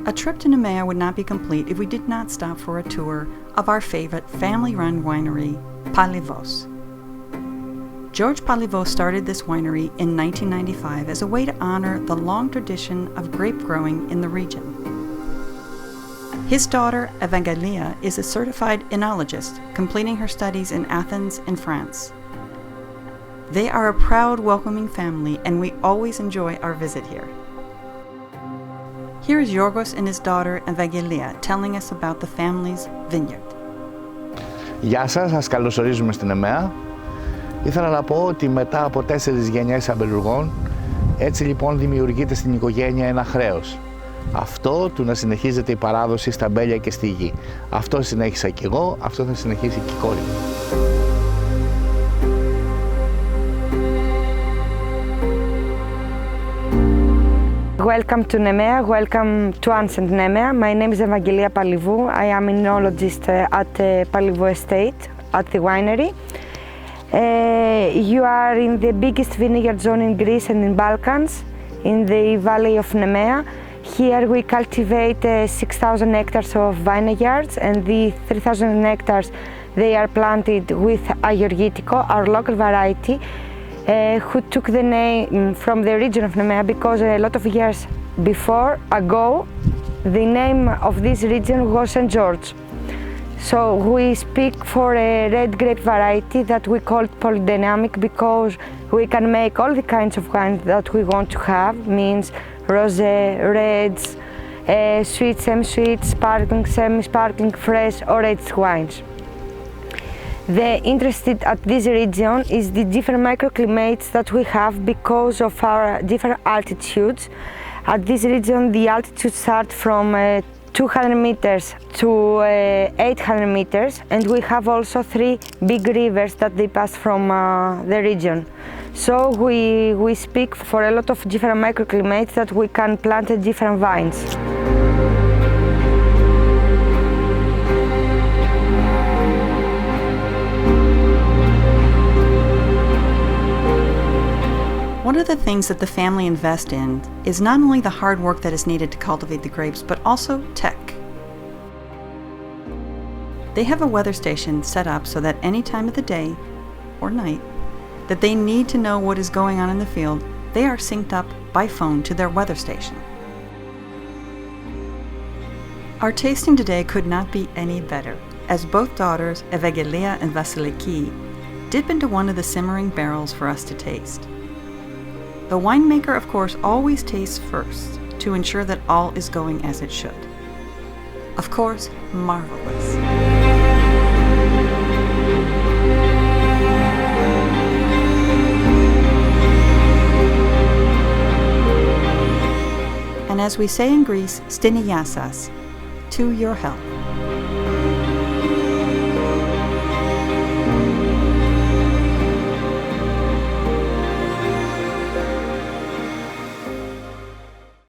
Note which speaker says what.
Speaker 1: A trip to Nemea would not be complete if we did not stop for a tour of our favorite family-run winery, Palivos. George Palivos started this winery in 1995 as a way to honor the long tradition of grape growing in the region. His daughter, Evangelia, is a certified enologist, completing her studies in Athens in France. They are a proud, welcoming family, and we always enjoy our visit here. Here is Yorgos and his daughter, Evangelia, telling us about the family's vineyard.
Speaker 2: Γεια σας, σας καλωσορίζουμε στην Νεμέα. Ήθελα να πω ότι μετά από 4 γενιές αμπελουργών, έτσι λοιπόν δημιουργείται στην οικογένεια ένα χρέος. Αυτό του να συνεχίζεται η παράδοση στα αμπέλια και στη γη. Αυτό συνέχισα κι εγώ, αυτό θα συνεχίσει και η κόρη μου.
Speaker 3: Welcome to Nemea, welcome to Nemea. My name is Evangelia Palivou. I am an enologist at Palivou Estate, at the winery. You are in the biggest vineyard zone in Greece and in Balkans, in the valley of Nemea. Here we cultivate 6,000 hectares of vineyards, and the 3,000 hectares they are planted with Agorgitico, our local variety, who took the name from the region of Nemea because a lot of years ago, the name of this region was St. George. So we speak for a red grape variety that we call polydynamic because we can make all the kinds of wines that we want to have, means rosé, reds, sweet, semi-sweet, sparkling, semi-sparkling, fresh or aged wines. The interest at this region is the different microclimates that we have because of our different altitudes. At this region, the altitudes start from 200 meters to 800 meters, and we have also 3 big rivers that they pass from the region. So we speak for a lot of different microclimates that we can plant different vines.
Speaker 1: One of the things that the family invest in is not only the hard work that is needed to cultivate the grapes, but also tech. They have a weather station set up so that any time of the day or night that they need to know what is going on in the field, they are synced up by phone to their weather station. Our tasting today could not be any better, as both daughters, Evangelia and Vasiliki, dip into one of the simmering barrels for us to taste. The winemaker, of course, always tastes first to ensure that all is going as it should. Of course, marvelous. And as we say in Greece, steniasas, to your health.